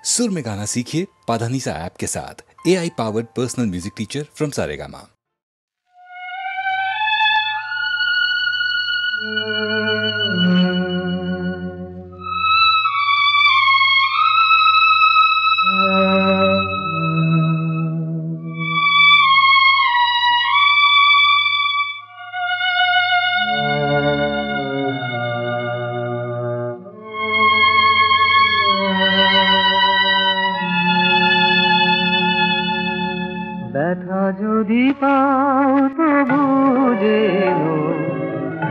सुर में गाना सीखिए पाधानीसा ऐप के साथ। AI powered personal music teacher from Saregama. ব্যথা যদি পাও তবু যেনো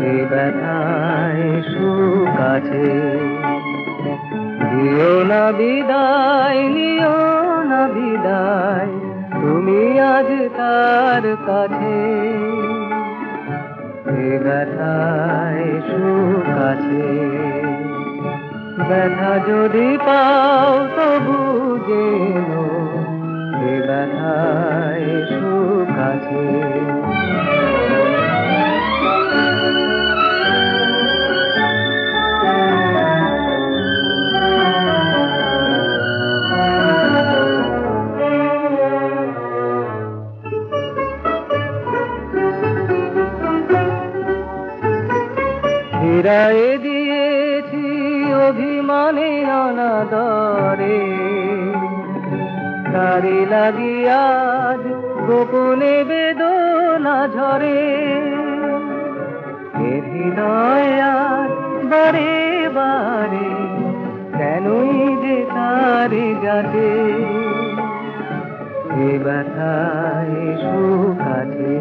এ ব্যথায় সুখ আছে। দিও না বিদায়, নিও না বিদায়, তুমি আজ তার কাছে। এ ব্যথায় সুখ আছে। ব্যথা যদি পাও তবু যেনো এ ব্যথায় সুখ আছে। ফিরায়ে দিয়েছি অভিমানে অনাদরে, তারি লাগিয়া আজ গোপনে বেদনা ঝরে। এ হৃদয় আজ বারে বারে কেনই যে তারে যাতে। এ ব্যথায় সুখ আছে।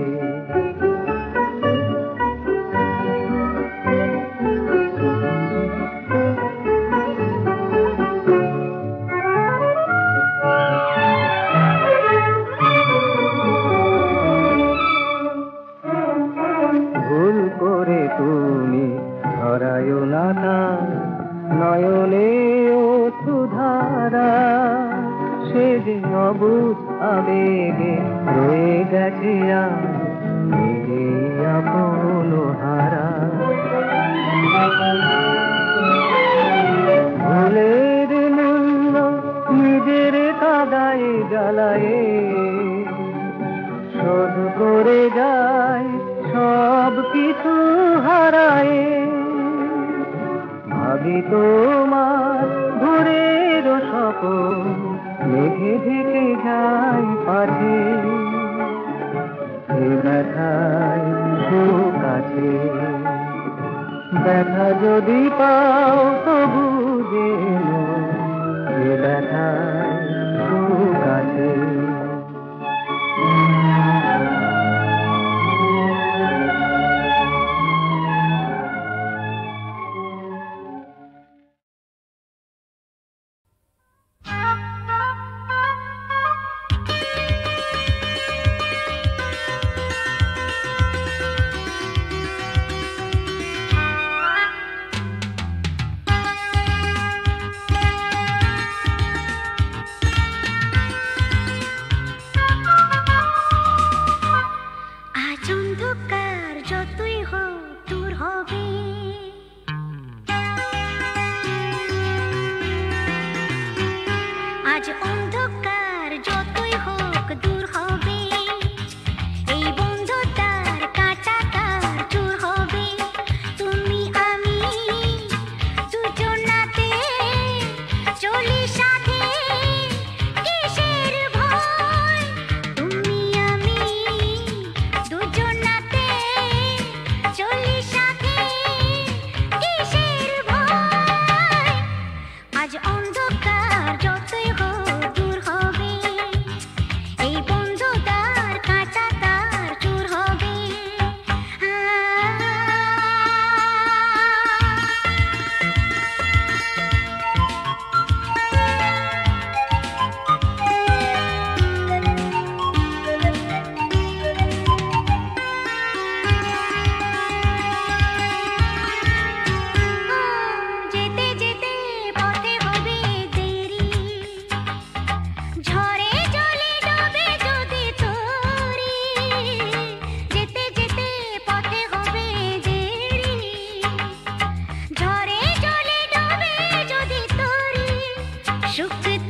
তুমি ধরায় না তার নয়নে অশ্রুধারা, সে যে অবুঝ আবেগে রয়ে গেছে আপন হারা। ভুলের মূল্য নিজের কাদায় জ্বালায়, শোধ করে যায় সব কিছু হারায়। ভাবি তোমার ভোরের স্বপ্ন মেঘে ঢেকে যায় পাঠে। এ ব্যথায় সুখ আছে। ব্যথা যদি পাও তবু যেনো এ ব্যথায় সুখ আছে।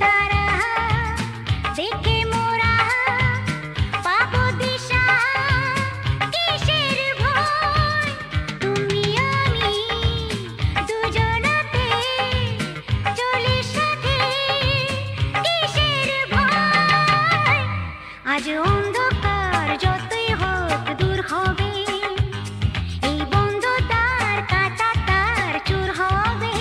তারা দেখে মোরা পাবো দিশা কিসের ভয় তুমি আমি দুজনাতে চলি সাথে কিসের ভয় আজ অন্ধকার যতই হোক দূর হবে এই বন্ধ দ্বার কাটা তার চুর হবে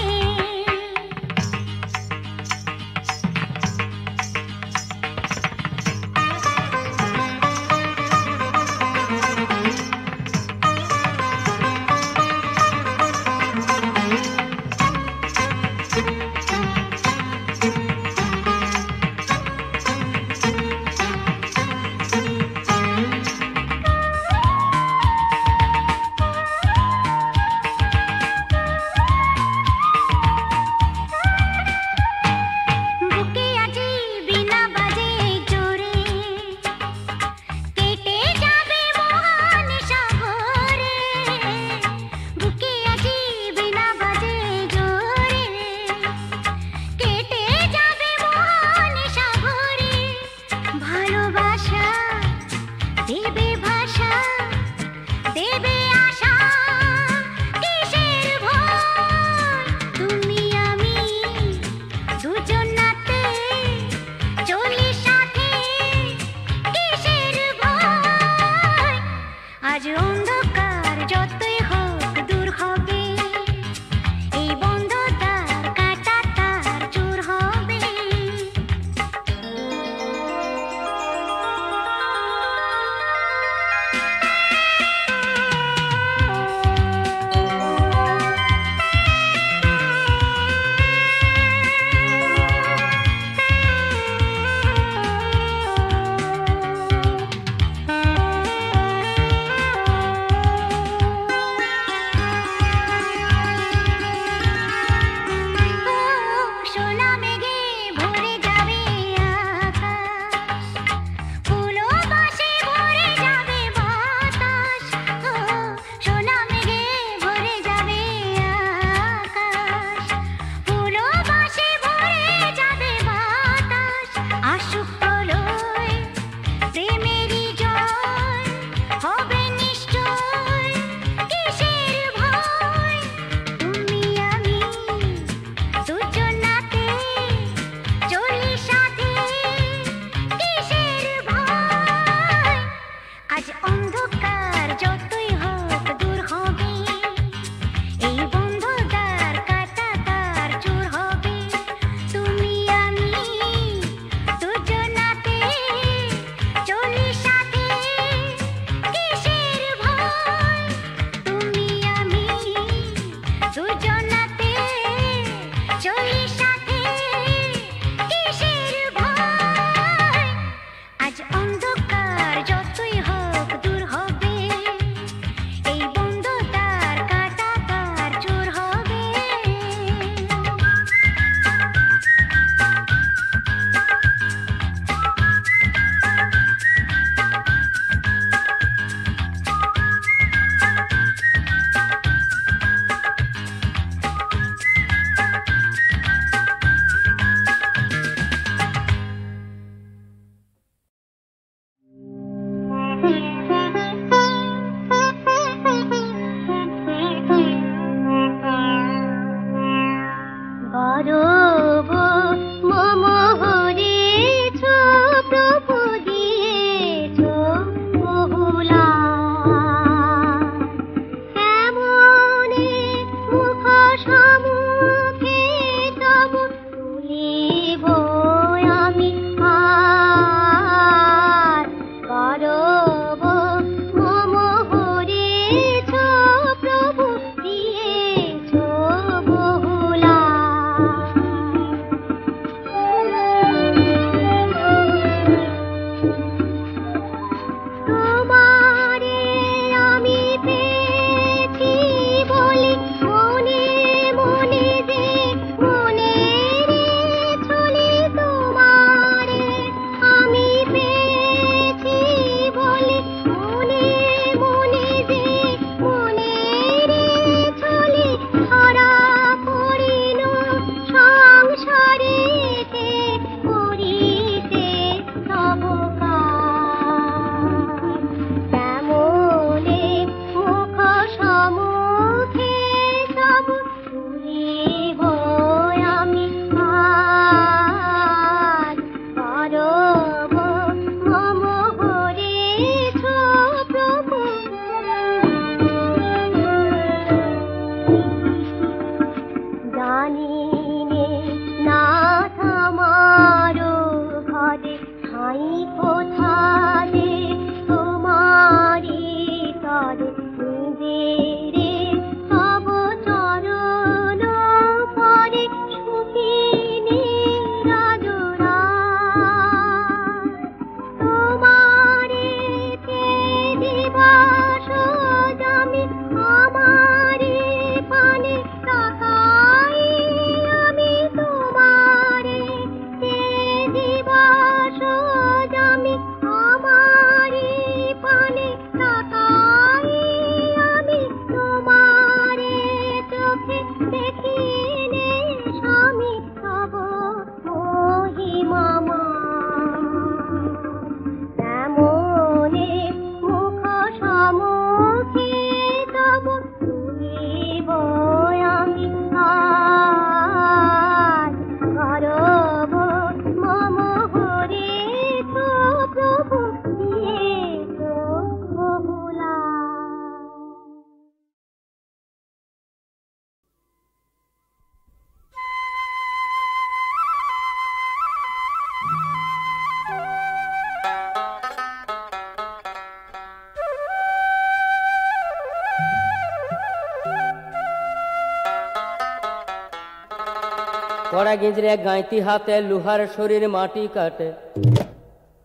কড়া গিজরে গাঁইতি হাতে লুহার শরীর মাটি কাটে,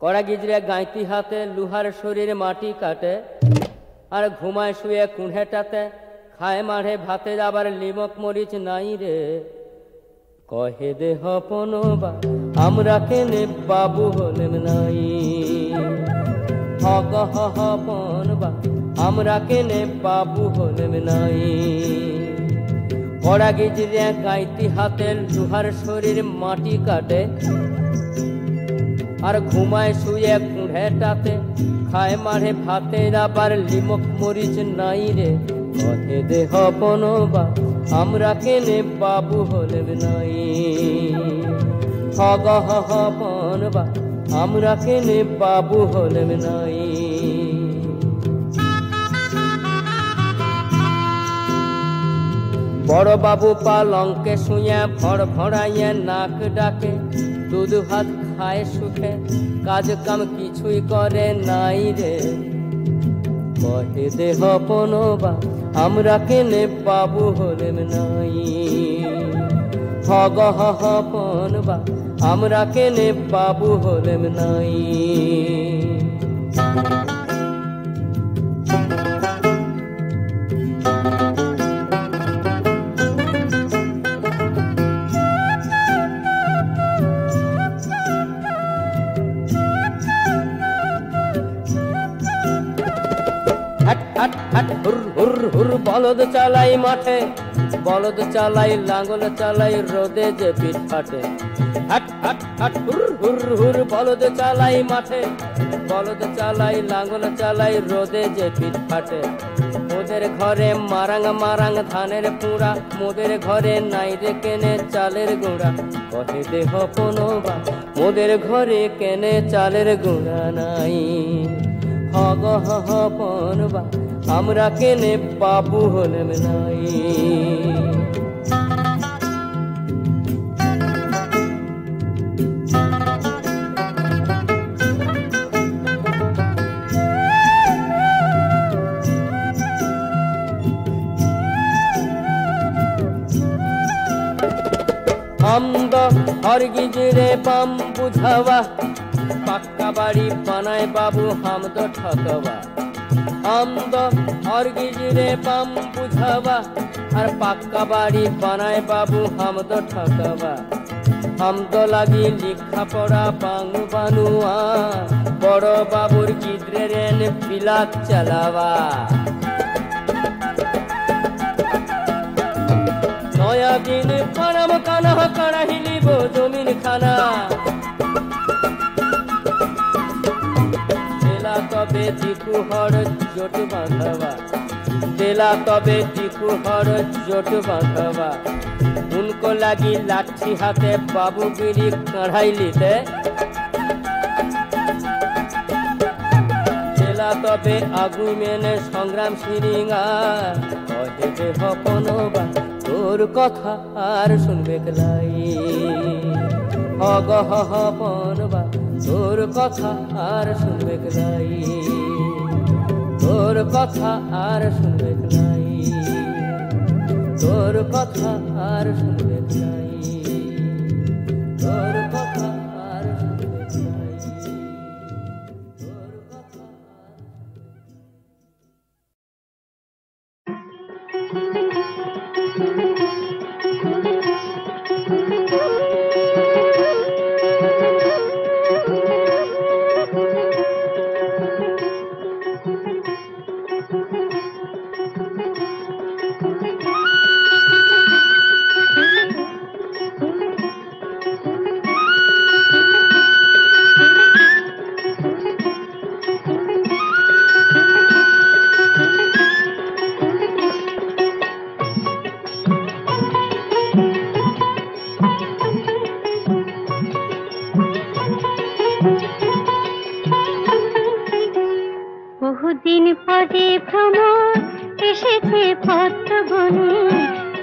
কড়া গিজরে গাঁইতি হাতে লুহার শরীর মাটি কাটে, আর ঘুমায় শুয়ে কুঁড়েটাতে খায় মাঠে ভাতে আবার লিমক মরিচ নাই রে। কহে দেহ পনবা আমরা কেনে বাবু হলেম নাই, হগ হহ পনবা আমরা কেনে বাবু হলেম নাই। কড়া গিজরে গাইতি হাতে লুহার শরীর মাটি কাটে, আর ঘুমায় শুয়ে কুঁড়েটাতে খায় মাঠে ভাতে আবার লিমক মরিচ নাই রে। কহে দেহ পনবা আমরা কেনে বাবু হলেম নাই, হগ হহ পনবা আমরা কেনে বাবু হলেম নাই। বড় বাবু পালঙ্কে শুয়ে ভড় ভড়াইয়ে নাক ডাকে, দুধ ভাত খায় সুখে কাজ কাম কিছুই করে নাই রে। কহে দেহ পনবা আমরা কেনে বাবু হলেম নাই, হগ হহ পনবা আমরা কেনে বাবু হলেম নাই। বলদ চালাই মাঠে, বলদ চালাই লাঙ্গল চালাই রোদে যে পিঠ ফাটে। হাট হাট হাট হুর হুর হুর বলদ চালাই মাঠে, বলদ চালাই লাঙ্গল চালাই রোদে যে পিঠ ফাটে। মোদের ঘরে মারাং মারাং ধানের পুঁড়া, মোদের ঘরে নাই রে কেনে চালের গুঁড়া। কহে দেহ পনবা মোদের ঘরে কেনে চালের গুঁড়া নাই, হগ হহ পনবা আমরা কেনে বাবু হলেম নাই। আমদ হরগিজরে পাম বুঝাওয়া, পাক্কা বাড়ি বানায় বাবু হামদ ঠকবা। আমদ হরগিজরে পাম বুঝাওয়া, আর পাক্কা বাড়ি বানায় বাবু হামদ ঠকবা। হামদ লাগি লিখা পড়া বাংু বানুয়া, বড় বাবুর গিদ্রে রেন বিলাত চালাবা। নয়া দিন পারাম কানা কাড়াহি লিব জমিন খানা, দেলা তবে টিকু হর জোট বাঁধবা, দেলা তবে টিকু হর জোট বাঁধবা। উনকো লাগি লাঠি হাতে বাবুগিরি কাঢ়াই লিতে, দেলা তবে আগু মেনে সংগ্রাম সিরিঙ্গা। কহে দেহ পনবা তোর কথা আর শুনবে লাই, হগ হহ পনবা তোর কথা আর শুনবে লাই, তোর কথা আর শুনবে লাই, তোর কথা আর শুনবে লাই, তোর কথা আর শুনবে লাই, তোর কথা আর। বহুদিন পরে ভ্রমর এসেছে পদ্ম বনে,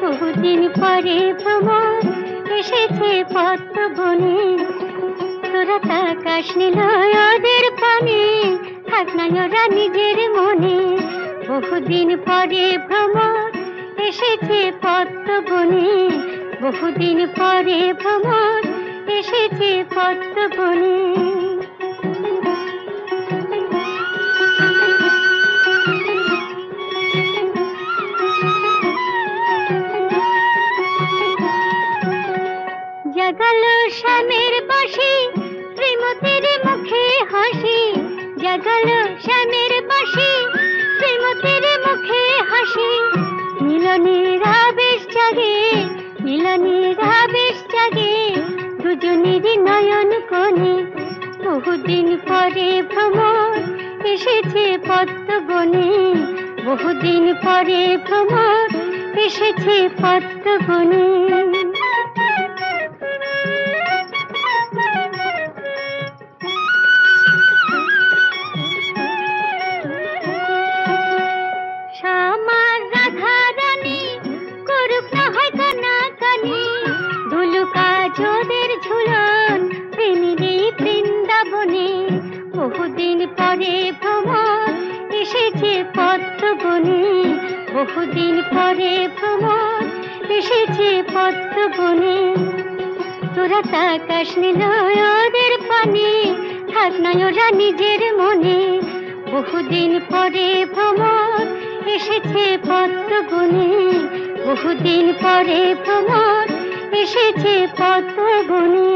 বহুদিন পরে ভ্রমর এসেছে পদ্ম বনে। তোরা তাকাস নীল ওদের পানে, থাক না ওরা নিজের মনে। বহুদিন পরে ভ্রমর এসেছে পদ্ম বনে, বহুদিন পরে ভ্রমর এসেছে পদ্ম বনে। জাগালো শ্যামের বাঁশি শ্রীমতীর মুখে হাসি, জাগালো শ্যামের বাঁশি শ্রীমতীর মুখে হাসি। মিলনের আবেশ জাগে, মিলনের আবেশ জাগে দুজনের নয়ন কোণে। বহুদিন পরে ভ্রমর এসেছে পদ্ম বনে, বহুদিন পরে ভ্রমর এসেছে পদ্ম বনে। বহুদিন পরে ভ্রমর এসেছে পদ্ম বনে, বহুদিন পরে ভ্রমর এসেছে পদ্ম বনে। তোরা তাকাস নীল ওদের পানে, থাক নয় ওরা নিজের মনে। বহুদিন পরে ভ্রমর এসেছে পদ্ম বনে, বহুদিন পরে ভ্রমর এসেছে পদ্ম বনে।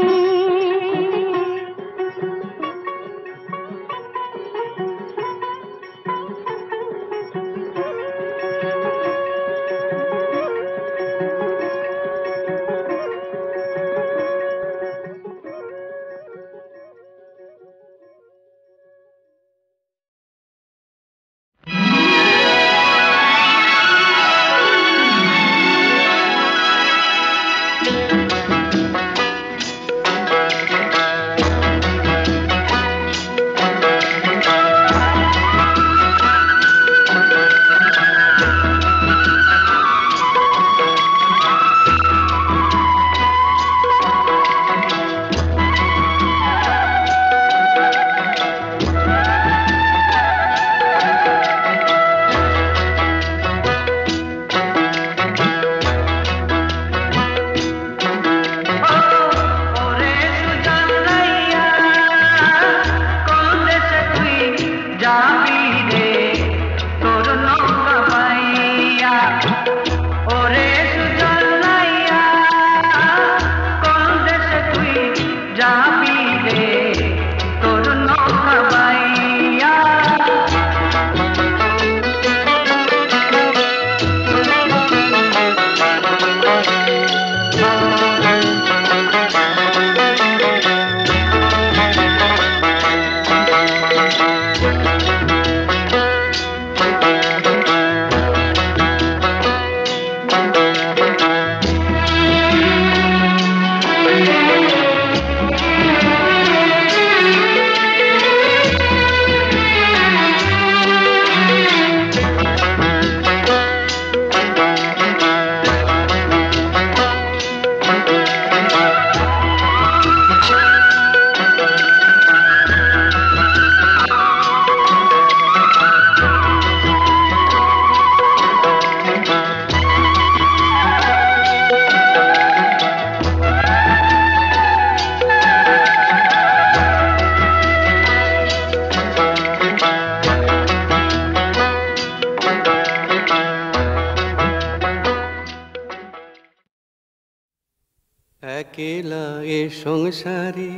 একেলা এ সংসারে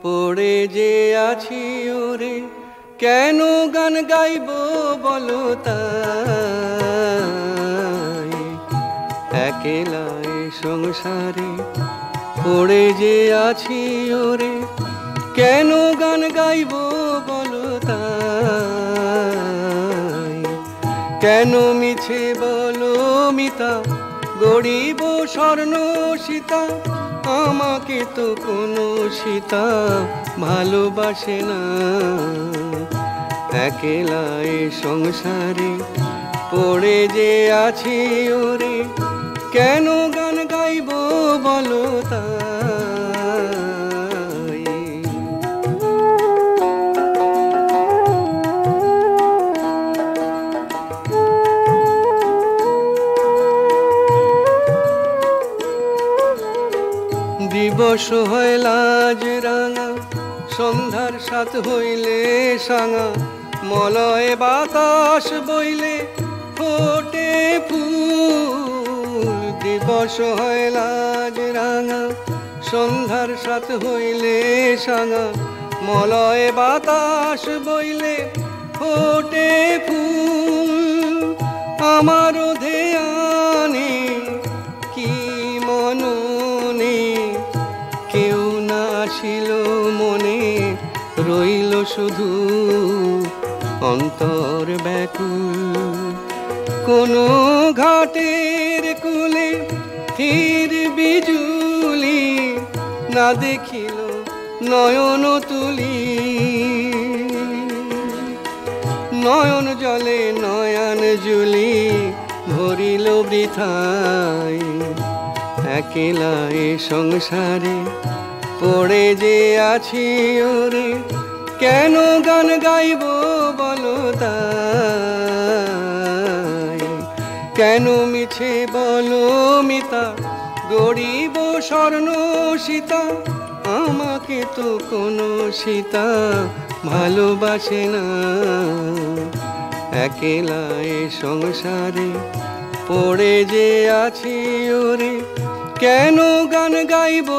পড়ে যে আছি ওরে, কেন গান গাইব বলো তাই। একেলা এ সংসারে পড়ে যে আছি ওরে, কেন গান গাইব বলো তাই। কেন মিছে বলো মিতা গড়িব স্বর্ণ সীতা, আমাকে তো কোনো সীতা ভালোবাসে না। একেলা এ সংসারে পড়ে যে আছি ওরে, কেন গান গাইব বলো তাই। দিবস হয় লাজ রাঙা, সন্ধ্যার সাথ হইলে সাঙা, মলয় বাতাস বইলে ফোটে ফুল। দিবস হয় লাজ রাঙা, সন্ধ্যার সাথ হইলে সাঙা, মলয় বাতাস বইলে ফোটে ফুল। আমার ধ্যানে কি মননে কেউ না আসিল মনে, রইল শুধু অন্তর ব্যাকুল। কোনো ঘাটের কূলে স্থির বিজুলি, না দেখিল নয়ন তুলি। নয়ন জলে নয়ন জুলি ভরিল বৃথায়। একলা এ সংসারে পড়ে যে আছি ওরে, কেন গান গাইব বলো তাই। কেন মিছে বলো মিতা গড়িব স্বর্ণ সীতা, আমাকে তো কোনো সীতা ভালোবাসে না। একলা এ সংসারে পড়ে যে আছি ওরে, কেন গান গাইব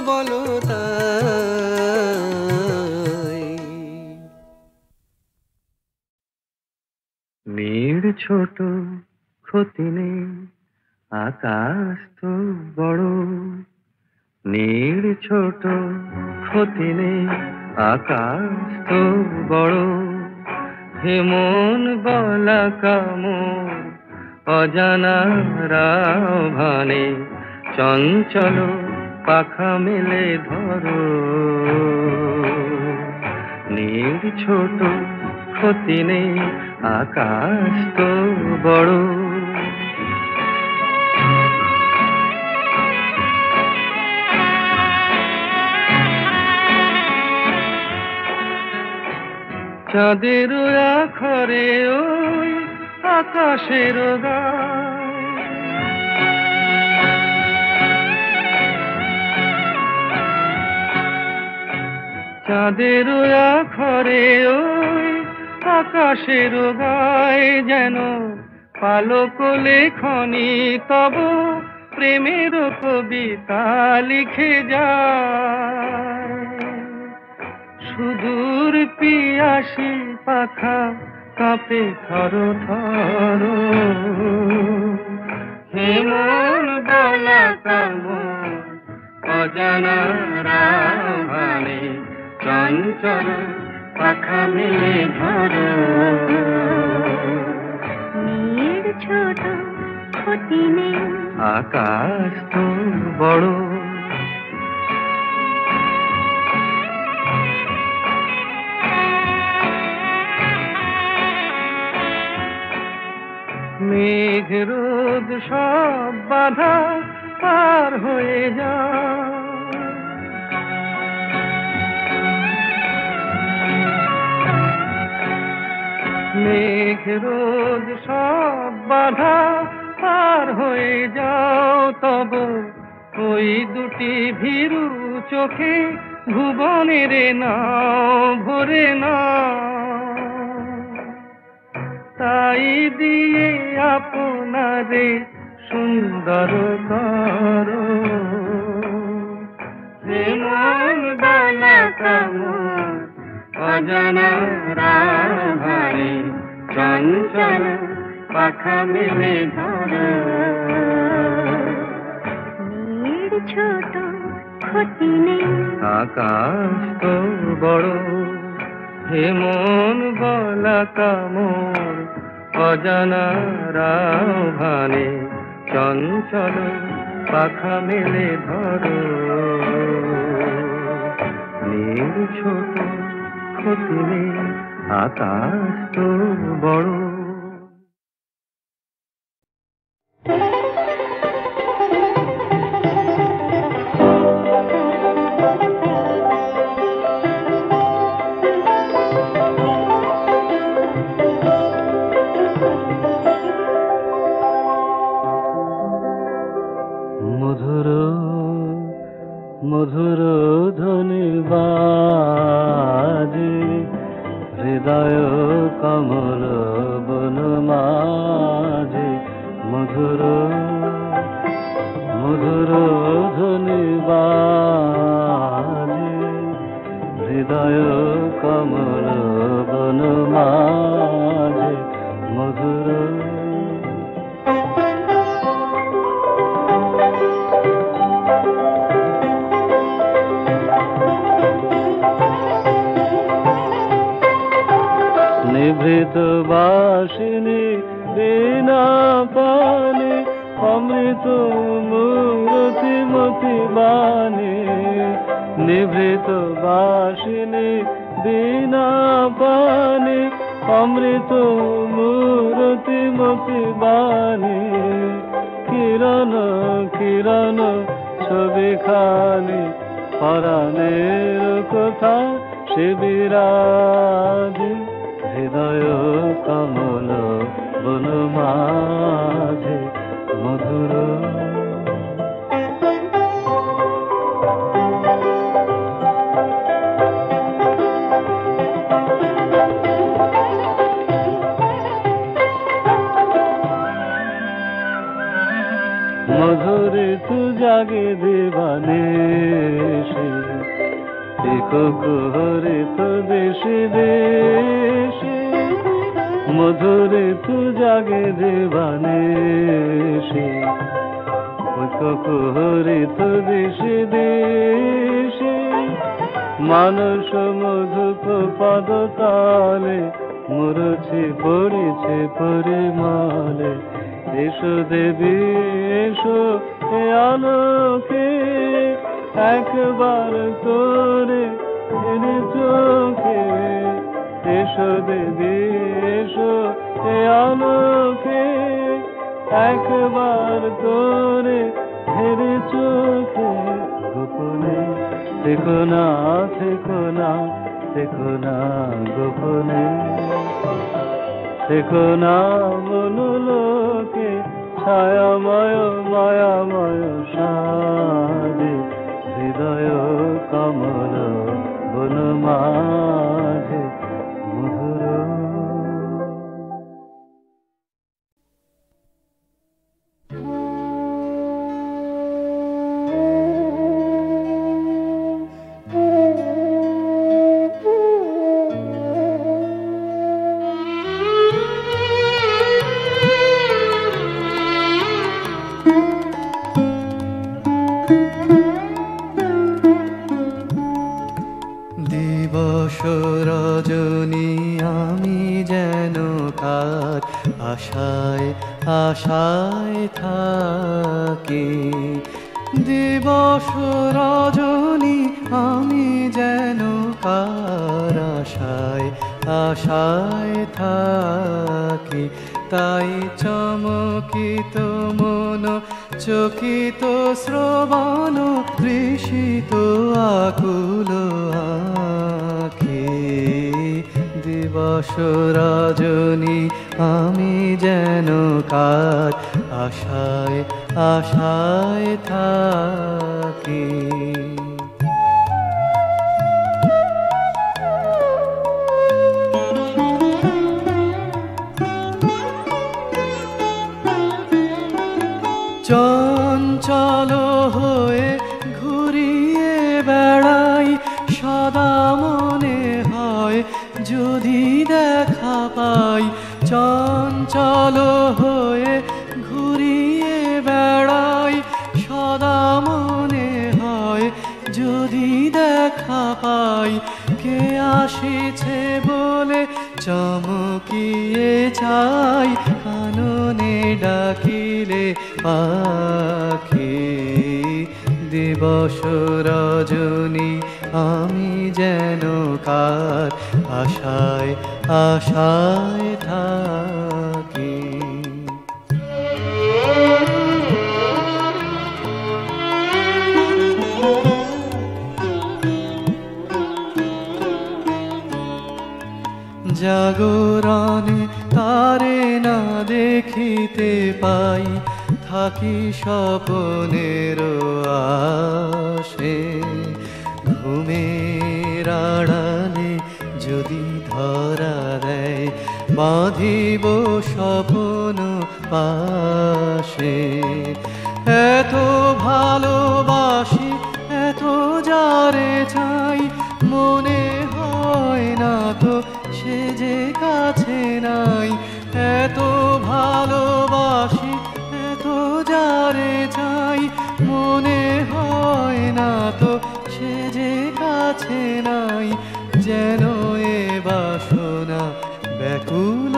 বলো তাই। নীড় ছোট ক্ষতি নেই, আকাশ তো বড়। নীড় ছোট ক্ষতি নেই, আকাশ তো বড়। হে মন বলা কামর অজানা রাভানে, চঞ্চল পাখা মেলে ধরো। নীড় ছোট ক্ষতি নেই, আকাশ তো বড়। চাঁদের আখরে ওই আকাশের গায়, চাঁদের আখরে ওই আকাশের গায়, যেন পালক লেখনি তব প্রেমের কবিতা লিখে যায়। সুদূর পিয়াসী পাখা কাঁপে থর থর। হে মন বলা কামর অজানা রাভানে, চঞ্চল পাখা মেলে ধরো। নীড় ছোট ক্ষতি নেই, আকাশ তো বড়। মেঘ রোদ সব বাধা পার হয়ে যায়। মেঘ রোদ সব বাধা পার হয়ে যাও, তব ওই দুটি ভীরু চোখে ভুবনের নাও ভরে নাও। তাই দিয়ে আপনারে সুন্দর করো। হে মন বলা কামর অজানা রাভানে, চঞ্চল পাখা মেলে ধরো। নীড় ছোট ক্ষতি নেই, আকাশ তো বড়। হে মন বলা কামর অজানা রাভানে, চঞ্চল পাখা মেলে ধরো। নীড় ছোট ক্ষতি নেই, আকাশ তো বড়। মধুর মাঝে হৃদয় কমল বন মাঝে মধুর মধুর ধ্বনি বাজে হৃদয় কমল বন মাঝে মধুর নিভৃত বাসিনী বিনা পানি অমৃত মূরতি মতি বাণী নিভৃত বাসিনী বিনা পানি অমৃত মূরতি মতি বাণী কিরণ কিরণ ছবি খানি পরাণের কথা শিবিরাদি হৃদয় কমল বন মাঝে মধুর মধুরে তু জাগে দিবানে কোহরে তো দেশে দেশে মধুরে তু জাগে দেবানে কোহরে তো দেশে দেশে মানস মধুপ পদ তালে মুরছে পড়েছে পরিমালে এসো দেবী এসো এ আলোকে একবার তোরে এনে চোখে এসো দেবী এসো এ আলোকে একবার তোরে হেরে চোখে গোপনে থেকো না থেকো না থেকো না গোপনে থেকো না মনোলোকে ছায়াময় মায়াময় সাদে হৃদয় কমল বন মাঝে মধুর রজনী আমি যেন কার আশায় আশায় থাকি দিবস রজনী আমি যেন কার আশায় আশায় থাকি তাই চমকিত মন চকিত শ্রবণ তৃষিত আকুল আখি দিবস রজনী আমি যেন কার আশায় আশায় থাকি চঞ্চল হয়ে ঘুরিয়ে বেড়াই সদা মনে হয় যদি দেখা পাই চঞ্চল হয়ে ঘুরিয়ে বেড়াই সদা মনে হয় যদি দেখা পাই কে আসিছে বলে চমকিয়ে চাই কাননে ডাকিলে পাখি দিবস রজনী আমি যেন কার আশায় আশায় থাকি জাগরণে তারে না দেখিতে পাই থাকি স্বপনের আশে ঘুমের আড়ালে যদি ধরা দেয় বাঁধিব স্বপ্ন পাশে। এত ভালোবাসি এত যারে চাই মনে হয় না তো সে যে কাছে নাই। এত ভালোবাসি এত যারে চাই মনে হয় না তো সে যে কাছে নাই। যেন এ বাসনা ব্যাকুল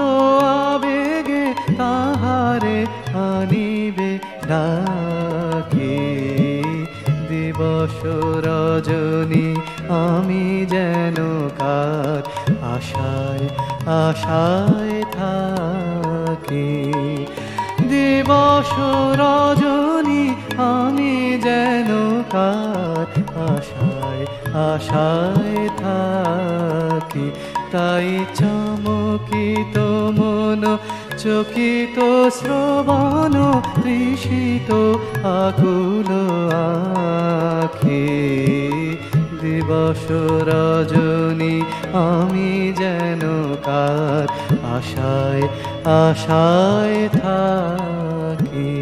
আবেগে তাহারে আনিবে ডাকে। দিবস রজনী আমি যেন কার আশায় আশায় থাকি। দিবস রজনী আমি যেন কার আশায় আশায় থাকি। তাই চমকিত মন চকিত শ্রবণ তৃষিত আকুল আখি। দিবস রজনী আমি যেন কার আশায় আশায় থাকি।